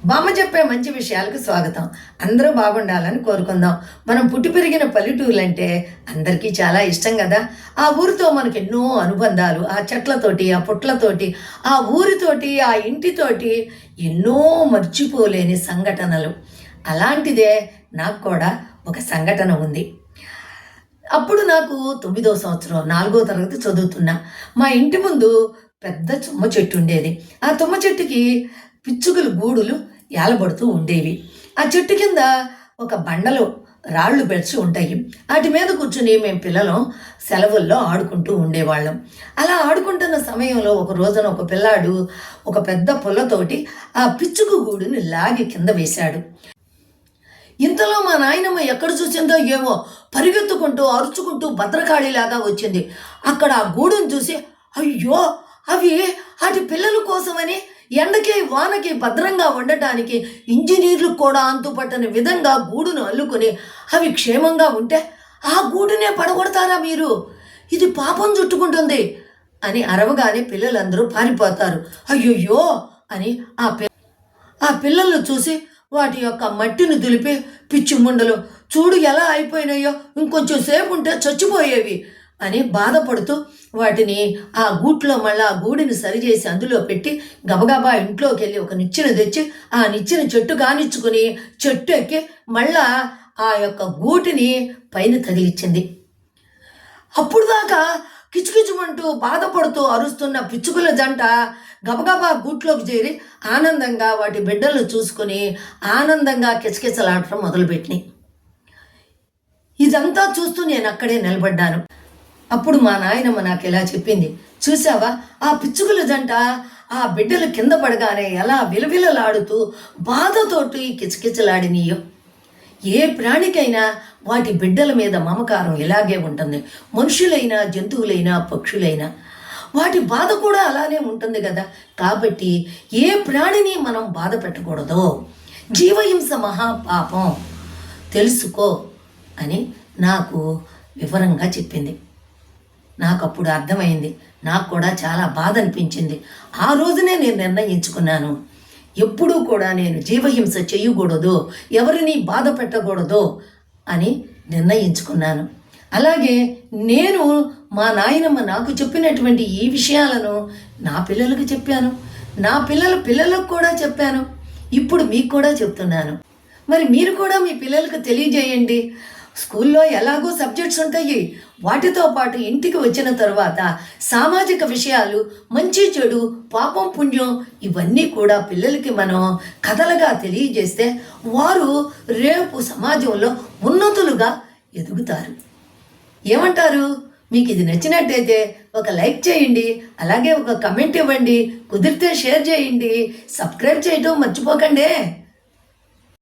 బామ్మ చెప్పే మంచి విషయాలకు స్వాగతం. అందరూ బాగుండాలని కోరుకుందాం. మనం పుట్టి పెరిగిన పల్లెటూర్లు అంటే అందరికీ చాలా ఇష్టం కదా. ఆ ఊరితో మనకు ఎన్నో అనుబంధాలు, ఆ చెట్లతోటి, ఆ పుట్లతోటి, ఆ ఊరితోటి, ఆ ఇంటితోటి ఎన్నో మర్చిపోలేని సంఘటనలు. అలాంటిదే నాకు కూడా ఒక సంఘటన ఉంది. అప్పుడు నాకు 9వ సంవత్సరం 4వ తరగతి చదువుతున్నా. మా ఇంటి ముందు పెద్ద తుమ్మ చెట్టు ఉండేది. ఆ తుమ్మ చెట్టుకి పిచ్చుకలు గూడులు ఏలబడుతూ ఉండేవి. ఆ చెట్టు కింద ఒక బండలో రాళ్ళు పెడిచి ఉంటాయి. వాటి మీద కూర్చుని మేము పిల్లలం సెలవుల్లో ఆడుకుంటూ ఉండేవాళ్ళం. అలా ఆడుకుంటున్న సమయంలో ఒక రోజున ఒక పిల్లాడు ఒక పెద్ద పుల్లతోటి ఆ పిచ్చుక గూడుని లాగి కింద వేశాడు. ఇంతలో మా నాయనమ్మ ఎక్కడ చూసిందో ఏమో పరిగెత్తుకుంటూ అరుచుకుంటూ భద్రకాళిలాగా వచ్చింది. అక్కడ ఆ గూడును చూసి, అయ్యో అవి వాటి పిల్లల కోసమని ఎండకి వానకి భద్రంగా ఉండటానికి ఇంజనీర్లు కూడా అంతుపట్టని విధంగా గూడును అల్లుకొని అవి క్షేమంగా ఉంటే ఆ గూడునే పడగొడతారా మీరు? ఇది పాపం చుట్టుకుంటుంది అని అరవగానే పిల్లలందరూ పారిపోతారు. అయ్యయ్యో అని ఆ పిల్లలను చూసి వాటి యొక్క మట్టిని దులిపి, పిచ్చి ముండలు చూడు ఎలా అయిపోయినాయో, ఇంకొంచెం సేపు ఉంటే చచ్చిపోయేవి అని బాధపడుతూ వాటిని ఆ గూట్లో మళ్ళీ ఆ గూడిని సరిచేసి అందులో పెట్టి గబగబా ఇంట్లోకి వెళ్ళి ఒక నిచ్చెన తెచ్చి ఆ నిచ్చెన చెట్టు కానిచ్చుకుని చెట్టు ఎక్కి మళ్ళా ఆ యొక్క గూటిని పైన తగిలిచ్చింది. అప్పుడు దాకా కిచుకిచుమంటూ బాధపడుతూ అరుస్తున్న పిచ్చుకల జంట గబగబా గూట్లోకి చేరి ఆనందంగా వాటి బిడ్డలను చూసుకొని ఆనందంగా కిచకిచలాడటం మొదలుపెట్టినాయి. ఇదంతా చూస్తూ నేను అక్కడే నిలబడ్డాను. అప్పుడు మా నాయనమ్మ నాకు ఇలా చెప్పింది, చూసావా ఆ పిచ్చుకల జంట ఆ బిడ్డలు కింద పడగానే ఎలా విలవిలలాడుతూ బాధతోటి కిచకిచలాడినీయో. ఏ ప్రాణికైనా వాటి బిడ్డల మీద మమకారం ఇలాగే ఉంటుంది. మనుషులైనా, జంతువులైనా, పక్షులైనా వాటి బాధ కూడా అలానే ఉంటుంది కదా. కాబట్టి ఏ ప్రాణిని మనం బాధ పెట్టకూడదు. జీవహింస మహాపాపం, తెలుసుకో అని నాకు వివరంగా చెప్పింది. నాకు అప్పుడు అర్థమైంది. నాకు కూడా చాలా బాధ అనిపించింది. ఆ రోజునే నేను నిర్ణయించుకున్నాను, ఎప్పుడూ కూడా నేను జీవహింస చేయకూడదు, ఎవరిని బాధ పెట్టకూడదు అని నిర్ణయించుకున్నాను. అలాగే నేను మా నాయనమ్మ నాకు చెప్పినటువంటి ఈ విషయాలను నా పిల్లలకు చెప్పాను, నా పిల్లలకు కూడా చెప్పాను. ఇప్పుడు మీకు కూడా చెప్తున్నాను. మరి మీరు కూడా మీ పిల్లలకు తెలియజేయండి. స్కూల్లో ఎలాగో సబ్జెక్ట్స్ ఉంటాయి, వాటితో పాటు ఇంటికి వచ్చిన తర్వాత సామాజిక విషయాలు, మంచి చెడు, పాపం పుణ్యం ఇవన్నీ కూడా పిల్లలకి మనం కథలుగా తెలియజేస్తే వారు రేపు సమాజంలో ఉన్నతులుగా ఎదుగుతారు. ఏమంటారు? మీకు ఇది నచ్చినట్టయితే ఒక లైక్ చేయండి, అలాగే ఒక కమెంట్ ఇవ్వండి, కుదిరితే షేర్ చేయండి, సబ్స్క్రైబ్ చేయటం మర్చిపోకండి.